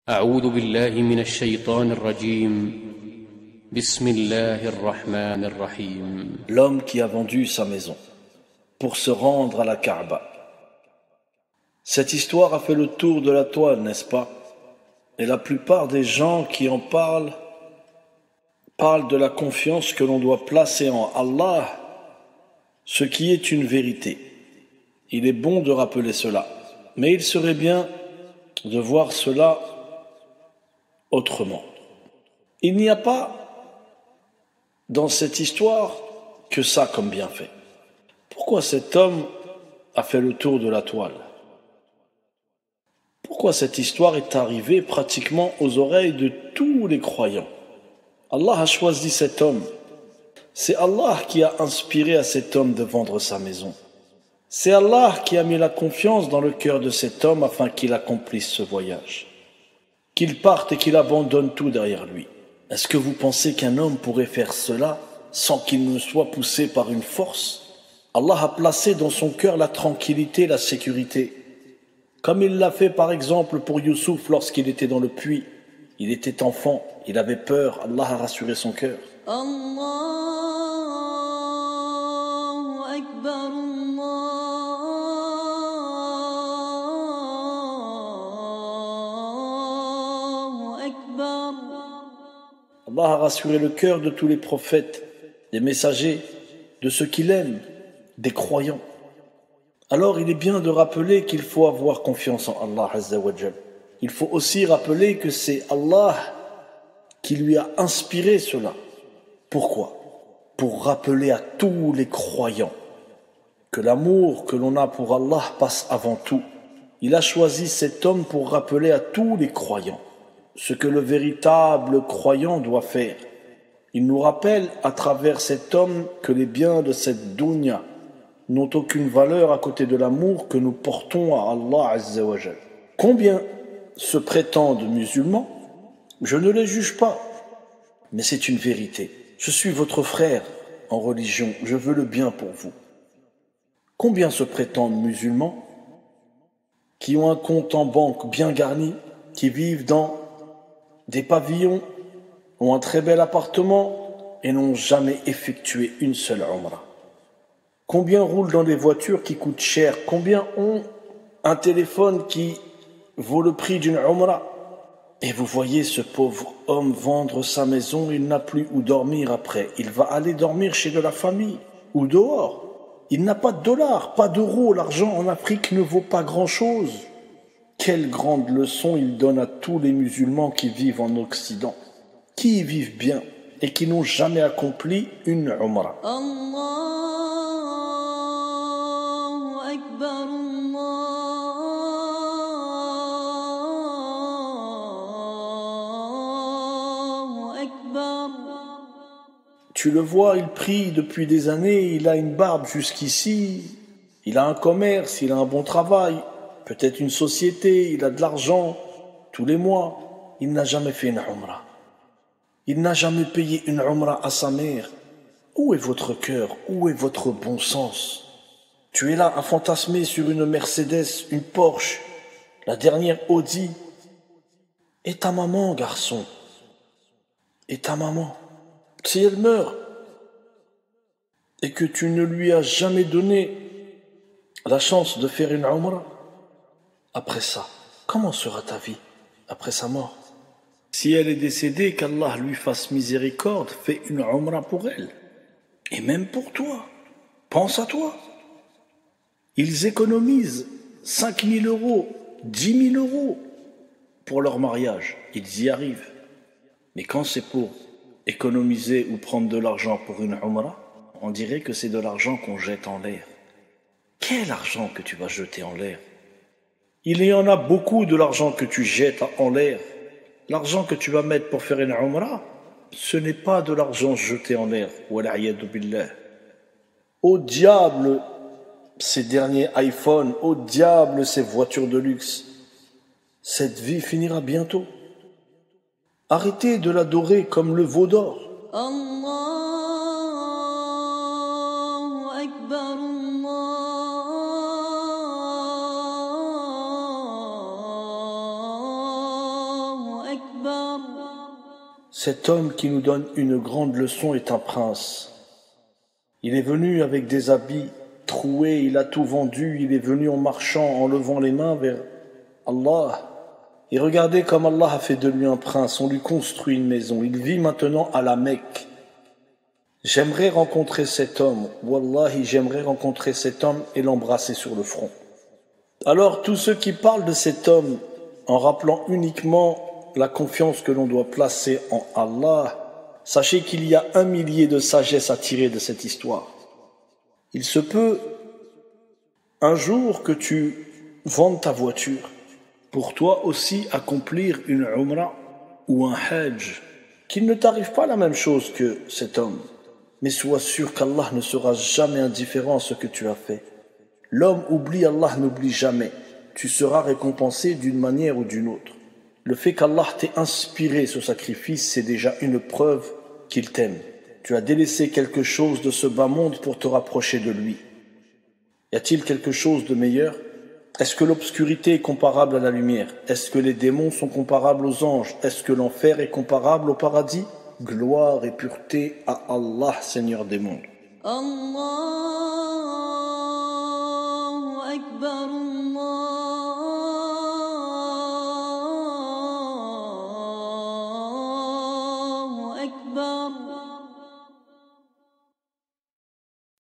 أعوذ بالله من الشيطان الرجيم بسم الله الرحمن الرحيم L'homme qui a vendu sa maison pour se rendre à la Kaaba. Cette histoire a fait le tour de la toile, n'est-ce pas? Et la plupart des gens qui en parlent de la confiance que l'on doit placer en Allah, ce qui est une vérité. Il est bon de rappeler cela, mais il serait bien de voir cela autrement. Il n'y a pas dans cette histoire que ça comme bienfait. Pourquoi cet homme a fait le tour de la toile? Pourquoi cette histoire est arrivée pratiquement aux oreilles de tous les croyants? Allah a choisi cet homme. C'est Allah qui a inspiré à cet homme de vendre sa maison. C'est Allah qui a mis la confiance dans le cœur de cet homme afin qu'il accomplisse ce voyage. Qu'il parte et qu'il abandonne tout derrière lui. Est-ce que vous pensez qu'un homme pourrait faire cela sans qu'il ne soit poussé par une force? Allah a placé dans son cœur la tranquillité, la sécurité. Comme il l'a fait par exemple pour Youssouf lorsqu'il était dans le puits. Il était enfant, il avait peur, Allah a rassuré son cœur. Allahu Akbar, Allahu Akbar. Allah a rassuré le cœur de tous les prophètes, des messagers, de ceux qu'il aime, des croyants. Alors il est bien de rappeler qu'il faut avoir confiance en Allah Azza wa Jal. Il faut aussi rappeler que c'est Allah qui lui a inspiré cela. Pourquoi? Pour rappeler à tous les croyants que l'amour que l'on a pour Allah passe avant tout. Il a choisi cet homme pour rappeler à tous les croyants ce que le véritable croyant doit faire. Il nous rappelle à travers cet homme que les biens de cette dunya n'ont aucune valeur à côté de l'amour que nous portons à Allah Azza wa Jal. Combien se prétendent musulmans? Je ne les juge pas, mais c'est une vérité. Je suis votre frère en religion, je veux le bien pour vous. Combien se prétendent musulmans qui ont un compte en banque bien garni, qui vivent dans des pavillons, ont un très bel appartement et n'ont jamais effectué une seule umrah? Combien roulent dans des voitures qui coûtent cher? Combien ont un téléphone qui vaut le prix d'une umrah? Et vous voyez ce pauvre homme vendre sa maison, il n'a plus où dormir après. Il va aller dormir chez de la famille ou dehors. Il n'a pas de dollars, pas d'euros. L'argent en Afrique ne vaut pas grand-chose. Quelle grande leçon il donne à tous les musulmans qui vivent en Occident, qui y vivent bien et qui n'ont jamais accompli une umrah. Allahu Akbar, Allahu Akbar. Tu le vois, il prie depuis des années, il a une barbe jusqu'ici, il a un commerce, il a un bon travail, peut-être une société, il a de l'argent, tous les mois. Il n'a jamais fait une umrah. Il n'a jamais payé une umrah à sa mère. Où est votre cœur? Où est votre bon sens? Tu es là à fantasmer sur une Mercedes, une Porsche, la dernière Audi. Et ta maman, garçon? Et ta maman? Si elle meurt et que tu ne lui as jamais donné la chance de faire une umrah, après ça, comment sera ta vie après sa mort? Si elle est décédée, qu'Allah lui fasse miséricorde, fais une umrah pour elle. Et même pour toi. Pense à toi. Ils économisent 5 000 euros, 10 000 euros pour leur mariage. Ils y arrivent. Mais quand c'est pour économiser ou prendre de l'argent pour une umrah, on dirait que c'est de l'argent qu'on jette en l'air. Quel argent que tu vas jeter en l'air? Il y en a beaucoup de l'argent que tu jettes en l'air. L'argent que tu vas mettre pour faire une umrah, ce n'est pas de l'argent jeté en l'air. Wala'iyadu billah. Au diable ces derniers iPhones, au diable ces voitures de luxe. Cette vie finira bientôt. Arrêtez de l'adorer comme le veau d'or. Allahu Akbar, Allahu cet homme qui nous donne une grande leçon est un prince. Il est venu avec des habits troués, il a tout vendu, il est venu en marchant, en levant les mains vers Allah. Et regardez comme Allah a fait de lui un prince, on lui construit une maison, il vit maintenant à la Mecque. J'aimerais rencontrer cet homme, wallahi, j'aimerais rencontrer cet homme et l'embrasser sur le front. Alors tous ceux qui parlent de cet homme en rappelant uniquement la confiance que l'on doit placer en Allah, sachez qu'il y a 1 millier de sagesse à tirer de cette histoire. Il se peut un jour que tu vendes ta voiture pour toi aussi accomplir une umrah ou un hajj, qu'il ne t'arrive pas la même chose que cet homme. Mais sois sûr qu'Allah ne sera jamais indifférent à ce que tu as fait. L'homme oublie, Allah n'oublie jamais. Tu seras récompensé d'une manière ou d'une autre. Le fait qu'Allah t'ait inspiré ce sacrifice, c'est déjà une preuve qu'il t'aime. Tu as délaissé quelque chose de ce bas monde pour te rapprocher de lui. Y a-t-il quelque chose de meilleur? Est-ce que l'obscurité est comparable à la lumière? Est-ce que les démons sont comparables aux anges? Est-ce que l'enfer est comparable au paradis? Gloire et pureté à Allah, Seigneur des mondes. الله أكبر